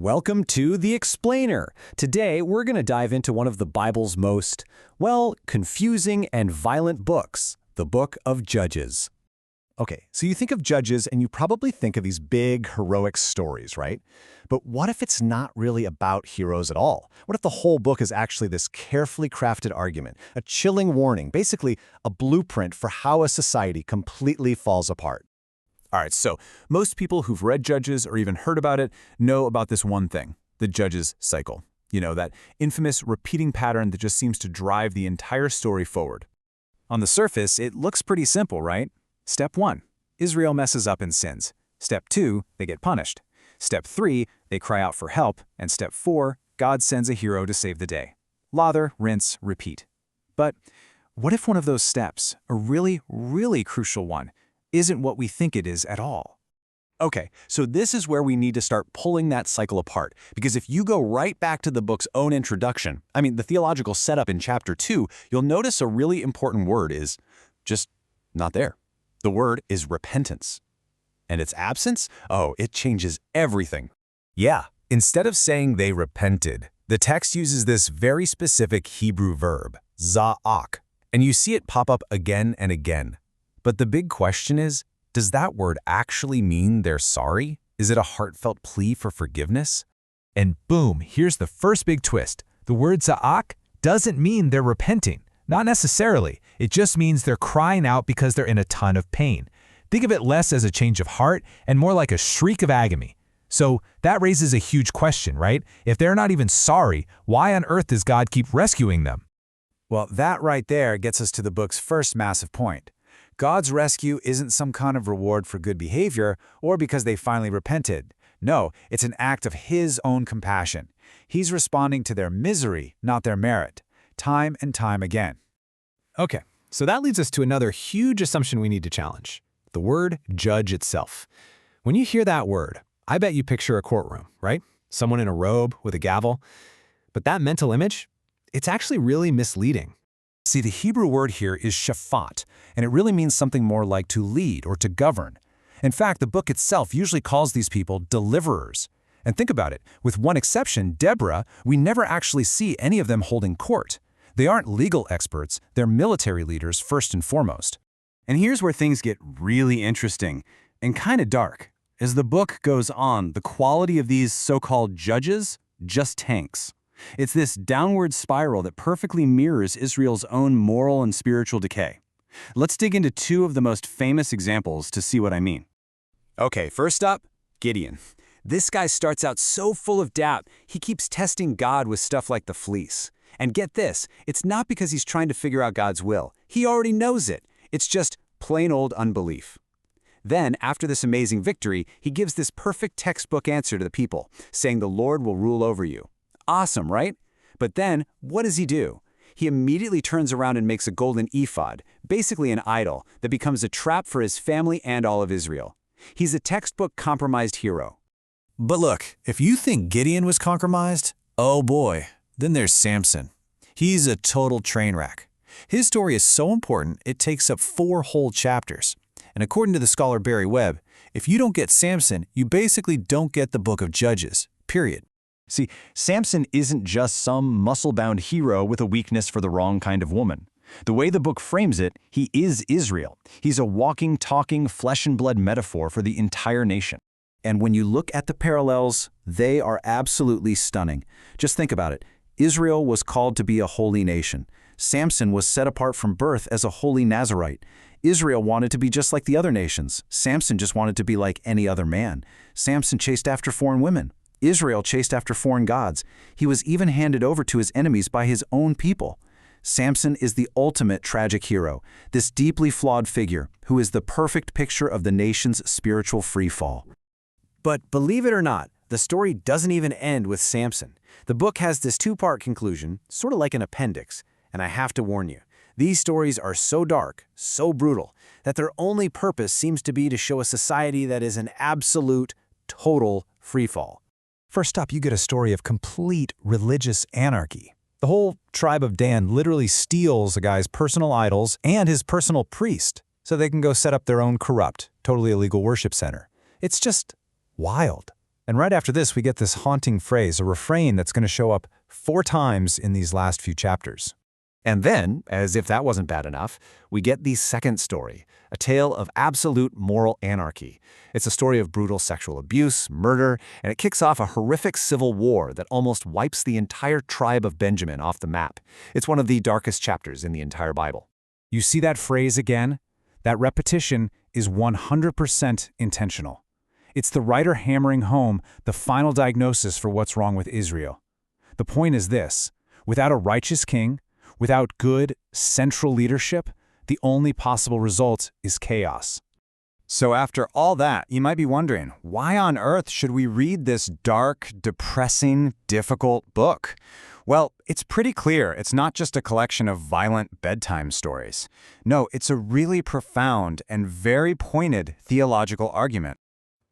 Welcome to The Explainer. Today, we're going to dive into one of the Bible's most, well, confusing and violent books, the Book of Judges. Okay, so you think of Judges and you probably think of these big, heroic stories, right? But what if it's not really about heroes at all? What if the whole book is actually this carefully crafted argument, a chilling warning, basically a blueprint for how a society completely falls apart? All right, so most people who've read Judges or even heard about it know about this one thing, the Judges cycle. You know, that infamous repeating pattern that just seems to drive the entire story forward. On the surface, it looks pretty simple, right? Step 1, Israel messes up and sins. Step 2, they get punished. Step 3, they cry out for help. And Step 4, God sends a hero to save the day. Lather, rinse, repeat. But what if one of those steps, a really, really crucial one, isn't what we think it is at all? Okay, so this is where we need to start pulling that cycle apart, because if you go right back to the book's own introduction, the theological setup in chapter 2, you'll notice a really important word is just not there. The word is repentance. And its absence? Oh, it changes everything. Yeah, instead of saying they repented, the text uses this very specific Hebrew verb, za'ak, and you see it pop up again and again. But the big question is, does that word actually mean they're sorry? Is it a heartfelt plea for forgiveness? And boom, here's the first big twist. The word za'ak doesn't mean they're repenting. Not necessarily. It just means they're crying out because they're in a ton of pain. Think of it less as a change of heart and more like a shriek of agony. So that raises a huge question, right? If they're not even sorry, why on earth does God keep rescuing them? Well, that right there gets us to the book's first massive point. God's rescue isn't some kind of reward for good behavior or because they finally repented. No, it's an act of His own compassion. He's responding to their misery, not their merit, time and time again. Okay, so that leads us to another huge assumption we need to challenge, the word judge itself. When you hear that word, I bet you picture a courtroom, right? Someone in a robe with a gavel. But that mental image, it's actually really misleading. See, the Hebrew word here is shafat, and it really means something more like to lead or to govern. In fact, the book itself usually calls these people deliverers. And think about it, with one exception, Deborah, we never actually see any of them holding court. They aren't legal experts, they're military leaders first and foremost. And here's where things get really interesting and kind of dark. As the book goes on, the quality of these so-called judges just tanks. It's this downward spiral that perfectly mirrors Israel's own moral and spiritual decay. Let's dig into two of the most famous examples to see what I mean. Okay, first up, Gideon. This guy starts out so full of doubt, he keeps testing God with stuff like the fleece. And get this, it's not because he's trying to figure out God's will. He already knows it. It's just plain old unbelief. Then, after this amazing victory, he gives this perfect textbook answer to the people, saying the Lord will rule over you. Awesome, right? But then, what does he do? He immediately turns around and makes a golden ephod, basically an idol, that becomes a trap for his family and all of Israel. He's a textbook compromised hero. But look, if you think Gideon was compromised, oh boy, then there's Samson. He's a total train wreck. His story is so important, it takes up 4 whole chapters. And according to the scholar Barry Webb, if you don't get Samson, you basically don't get the book of Judges, period. See, Samson isn't just some muscle-bound hero with a weakness for the wrong kind of woman. The way the book frames it, he is Israel. He's a walking, talking, flesh-and-blood metaphor for the entire nation. And when you look at the parallels, they are absolutely stunning. Just think about it. Israel was called to be a holy nation. Samson was set apart from birth as a holy Nazirite. Israel wanted to be just like the other nations. Samson just wanted to be like any other man. Samson chased after foreign women. Israel chased after foreign gods. He was even handed over to his enemies by his own people. Samson is the ultimate tragic hero, this deeply flawed figure who is the perfect picture of the nation's spiritual freefall. But believe it or not, the story doesn't even end with Samson. The book has this 2-part conclusion, sort of like an appendix, and I have to warn you, these stories are so dark, so brutal, that their only purpose seems to be to show a society that is an absolute, total freefall. First up, you get a story of complete religious anarchy. The whole tribe of Dan literally steals a guy's personal idols and his personal priest so they can go set up their own corrupt, totally illegal worship center. It's just wild. And right after this, we get this haunting phrase, a refrain that's going to show up 4 times in these last few chapters. And then, as if that wasn't bad enough, we get the second story, a tale of absolute moral anarchy. It's a story of brutal sexual abuse, murder, and it kicks off a horrific civil war that almost wipes the entire tribe of Benjamin off the map. It's one of the darkest chapters in the entire Bible. You see that phrase again? That repetition is 100% intentional. It's the writer hammering home the final diagnosis for what's wrong with Israel. The point is this: without a righteous king, without good, central leadership, the only possible result is chaos. So after all that, you might be wondering, why on earth should we read this dark, depressing, difficult book? Well, it's pretty clear it's not just a collection of violent bedtime stories. No, it's a really profound and very pointed theological argument.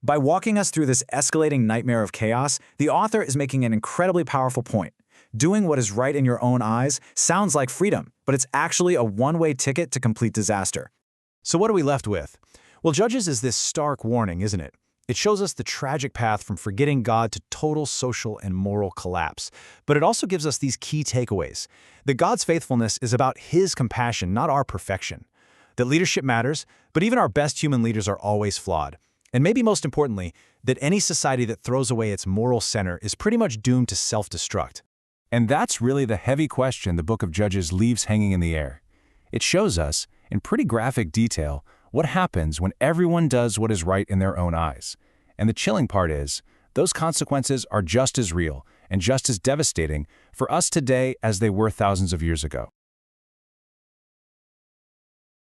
By walking us through this escalating nightmare of chaos, the author is making an incredibly powerful point. Doing what is right in your own eyes sounds like freedom, but it's actually a one-way ticket to complete disaster. So what are we left with? Well, Judges is this stark warning, isn't it? It shows us the tragic path from forgetting God to total social and moral collapse. But it also gives us these key takeaways: that God's faithfulness is about His compassion, not our perfection. That leadership matters, but even our best human leaders are always flawed. And maybe most importantly, that any society that throws away its moral center is pretty much doomed to self-destruct. And that's really the heavy question the book of Judges leaves hanging in the air. It shows us, in pretty graphic detail, what happens when everyone does what is right in their own eyes. And the chilling part is, those consequences are just as real and just as devastating for us today as they were thousands of years ago.